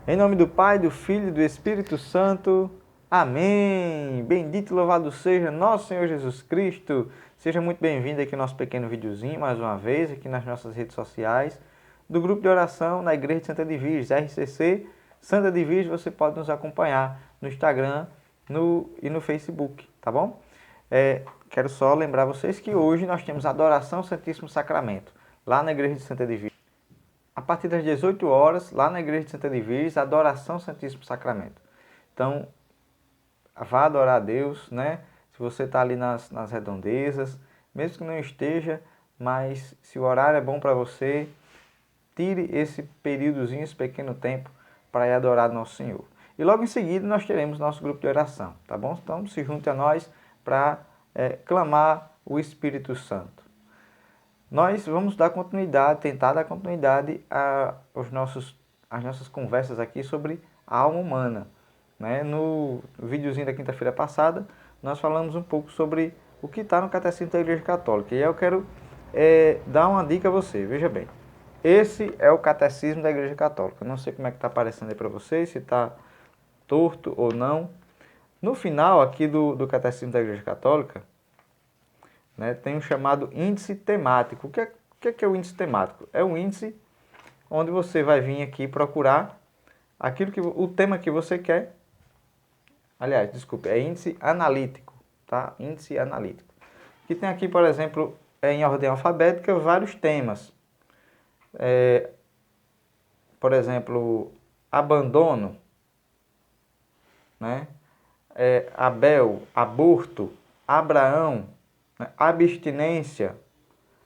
Em nome do Pai, do Filho e do Espírito Santo. Amém. Bendito e louvado seja nosso Senhor Jesus Cristo. Seja muito bem-vindo aqui ao nosso pequeno videozinho, mais uma vez, aqui nas nossas redes sociais, do grupo de oração na Igreja de Santa de Virgens, RCC Santa de Virgens. Você pode nos acompanhar no Instagram e no Facebook, tá bom? Quero só lembrar vocês que hoje nós temos adoração ao Santíssimo Sacramento, lá na Igreja de Santa de Virgens. A partir das 18 horas, lá na Igreja de Santa de Virgens, adoração ao Santíssimo Sacramento. Então, vá adorar a Deus, né? Se você está ali nas redondezas, mesmo que não esteja, mas se o horário é bom para você, tire esse períodozinho, esse pequeno tempo, para ir adorar Nosso Senhor. E logo em seguida nós teremos nosso grupo de oração, tá bom? Então se junte a nós para clamar o Espírito Santo. Nós vamos dar continuidade, tentar dar continuidade às nossas conversas aqui sobre a alma humana. Né? No videozinho da quinta-feira passada, nós falamos um pouco sobre o que está no Catecismo da Igreja Católica. E eu quero dar uma dica a você, veja bem. Esse é o Catecismo da Igreja Católica. Não sei como é que está aparecendo aí para vocês, se está torto ou não. No final aqui do Catecismo da Igreja Católica, né, tem um chamado índice temático. O que é o índice temático? É um índice onde você vai vir aqui procurar o tema que você quer. Aliás, desculpe, é índice analítico, tá? Índice analítico. Que tem aqui, por exemplo, em ordem alfabética, vários temas. Por exemplo, abandono, né? Abel, aborto, Abraão, né? Abstinência,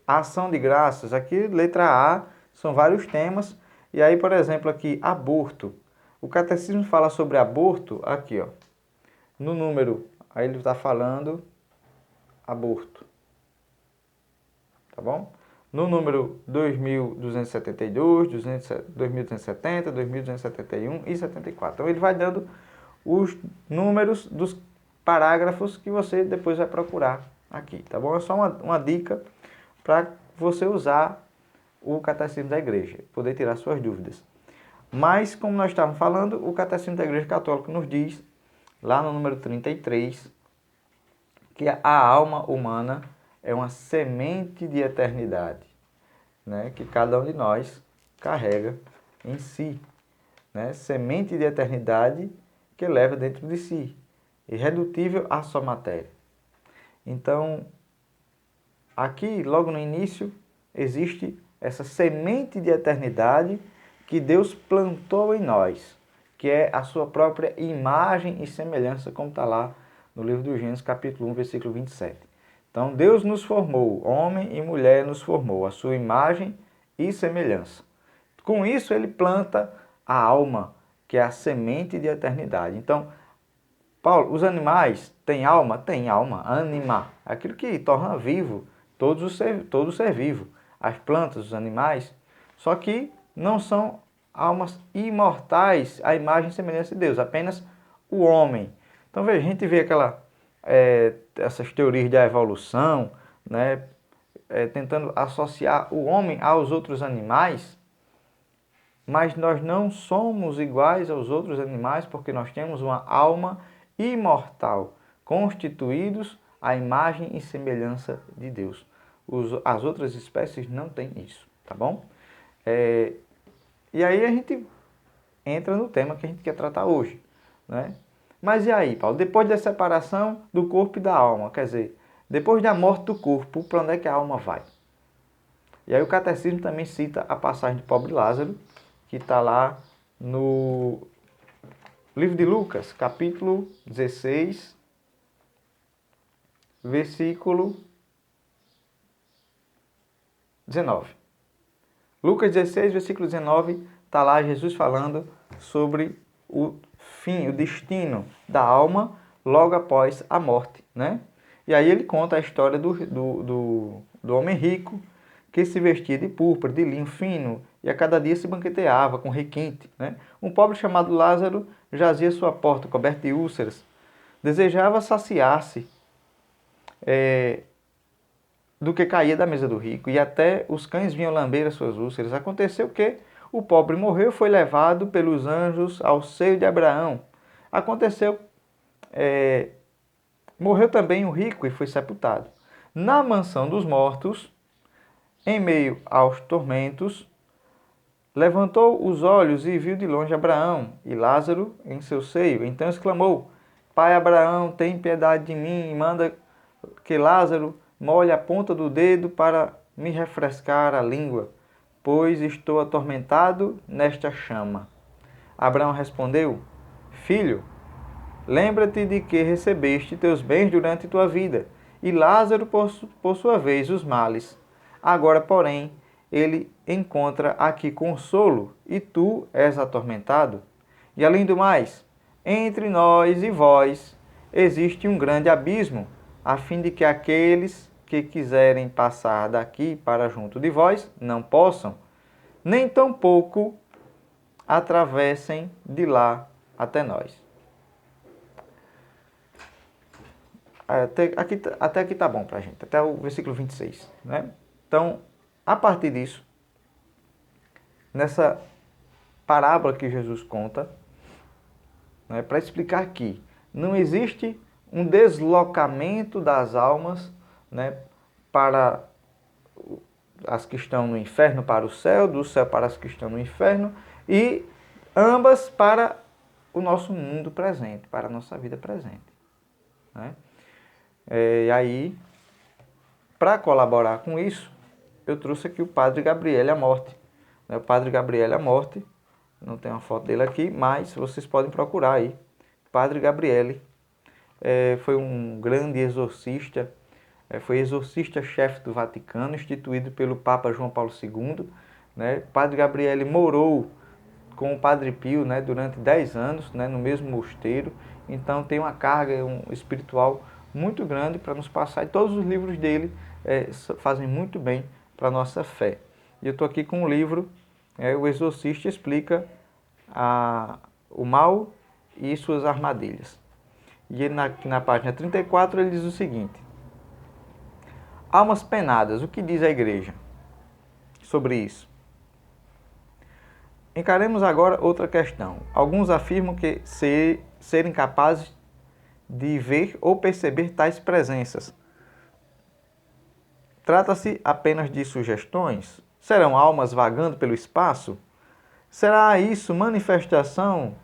ação de graças. Aqui, letra A, são vários temas. E aí, por exemplo, aqui, aborto. O Catecismo fala sobre aborto, aqui, ó. No número, aí ele está falando aborto. Tá bom? No número 2272, 2270, 2271 e 74. Então ele vai dando os números dos parágrafos que você depois vai procurar aqui, tá bom? É só uma dica para você usar o Catecismo da Igreja, poder tirar suas dúvidas. Mas, como nós estávamos falando, o Catecismo da Igreja Católica nos diz, lá no número 33, que a alma humana é uma semente de eternidade, né, que cada um de nós carrega em si. Né? Semente de eternidade que leva dentro de si, irredutível à sua matéria. Então, aqui, logo no início, existe essa semente de eternidade que Deus plantou em nós, que é a sua própria imagem e semelhança, como está lá no livro do Gênesis, capítulo 1, versículo 27. Então, Deus nos formou, homem e mulher nos formou, a sua imagem e semelhança. Com isso, ele planta a alma, que é a semente de eternidade. Então, Paulo, os animais têm alma? Têm alma, anima, aquilo que torna vivo todo ser vivo. As plantas, os animais, só que não são almas imortais, à imagem e semelhança de Deus, apenas o homem. Então, veja, a gente vê essas teorias da evolução, né, tentando associar o homem aos outros animais, mas nós não somos iguais aos outros animais porque nós temos uma alma imortal, constituídos à imagem e semelhança de Deus. As outras espécies não têm isso, tá bom? E aí a gente entra no tema que a gente quer tratar hoje, né? Mas e aí, Paulo? Depois da separação do corpo e da alma, quer dizer, depois da morte do corpo, para onde é que a alma vai? E aí o Catecismo também cita a passagem do pobre Lázaro, que está lá no livro de Lucas, capítulo 16, versículo 19. Lucas 16, versículo 19, está lá Jesus falando sobre o fim, o destino da alma logo após a morte, né? E aí ele conta a história do homem rico que se vestia de púrpura, de linho fino, e a cada dia se banqueteava com requinte, né? Um pobre chamado Lázaro jazia à sua porta, coberto de úlceras. Desejava saciar-se do que caía da mesa do rico, e até os cães vinham lamber as suas úlceras. Aconteceu que o O pobre morreu, foi levado pelos anjos ao seio de Abraão. Aconteceu, morreu também o rico e foi sepultado. Na mansão dos mortos, em meio aos tormentos, levantou os olhos e viu de longe Abraão e Lázaro em seu seio. Então exclamou: Pai Abraão, tem piedade de mim e manda que Lázaro molhe a ponta do dedo para me refrescar a língua, pois estou atormentado nesta chama. Abraão respondeu: Filho, lembra-te de que recebeste teus bens durante tua vida, e Lázaro, por sua vez, os males. Agora, porém, ele encontra aqui consolo, e tu és atormentado. E além do mais, entre nós e vós existe um grande abismo, a fim de que aqueles que quiserem passar daqui para junto de vós não possam, nem tampouco atravessem de lá até nós. Até aqui tá bom para a gente, até o versículo 26. Né? Então, a partir disso, nessa parábola que Jesus conta, né, para explicar que não existe um deslocamento das almas, né, para as que estão no inferno para o céu, do céu para as que estão no inferno, e ambas para o nosso mundo presente, para a nossa vida presente. Né? E aí, para colaborar com isso, eu trouxe aqui o Padre Gabriele Amorth. O Padre Gabriele Amorth, não tem uma foto dele aqui, mas vocês podem procurar aí. Padre Gabriele foi um grande exorcista, foi exorcista-chefe do Vaticano, instituído pelo Papa João Paulo II. Né? Padre Gabriele morou com o Padre Pio, né, durante 10 anos, né, no mesmo mosteiro. Então tem uma carga espiritual muito grande para nos passar, e todos os livros dele fazem muito bem para a nossa fé. E eu estou aqui com um livro, O Exorcista Explica o Mal e Suas Armadilhas. E ele, na página 34 ele diz o seguinte: Almas penadas, o que diz a Igreja sobre isso? Encaremos agora outra questão. Alguns afirmam que serem capazes de ver ou perceber tais presenças. Trata-se apenas de sugestões? Serão almas vagando pelo espaço? Será isso manifestação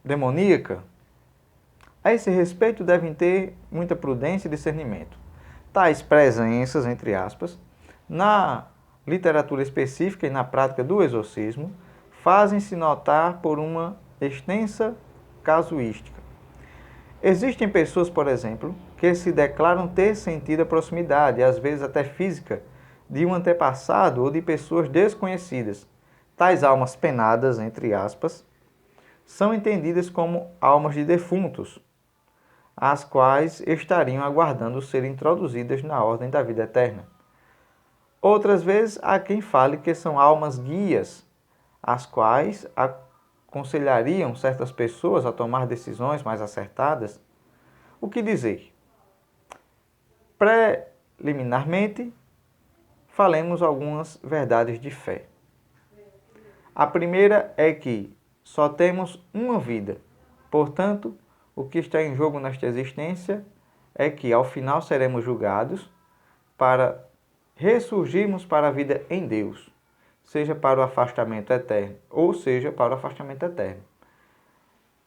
demoníaca? A esse respeito devem ter muita prudência e discernimento. Tais presenças, entre aspas, na literatura específica e na prática do exorcismo, fazem-se notar por uma extensa casuística. Existem pessoas, por exemplo, que se declaram ter sentido a proximidade, às vezes até física, de um antepassado ou de pessoas desconhecidas. Tais almas penadas, entre aspas, são entendidas como almas de defuntos, as quais estariam aguardando ser introduzidas na ordem da vida eterna. Outras vezes há quem fale que são almas guias, as quais aconselhariam certas pessoas a tomar decisões mais acertadas. O que dizer? Preliminarmente, falemos algumas verdades de fé. A primeira é que só temos uma vida. Portanto, o que está em jogo nesta existência é que, ao final, seremos julgados para ressurgirmos para a vida em Deus, seja para o afastamento eterno, ou seja para o afastamento eterno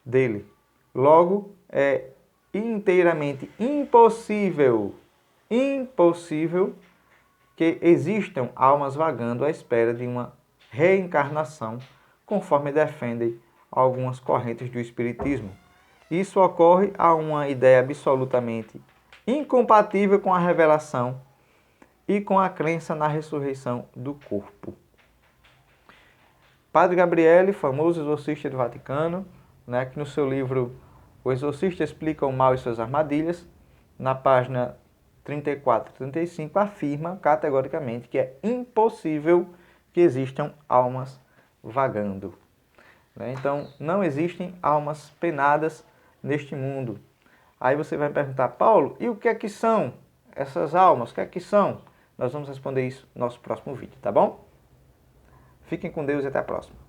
dele. Logo, é inteiramente impossível que existam almas vagando à espera de uma reencarnação, conforme defendem algumas correntes do Espiritismo. Isso ocorre a uma ideia absolutamente incompatível com a revelação e com a crença na ressurreição do corpo. Padre Gabriele, famoso exorcista do Vaticano, né, que no seu livro O Exorcista Explica o Mal e Suas Armadilhas, na página 34 e 35, afirma categoricamente que é impossível que existam almas vagando. Então, não existem almas penadas neste mundo. Aí você vai me perguntar: Paulo, e o que é que são essas almas? O que é que são? Nós vamos responder isso no nosso próximo vídeo, tá bom? Fiquem com Deus e até a próxima.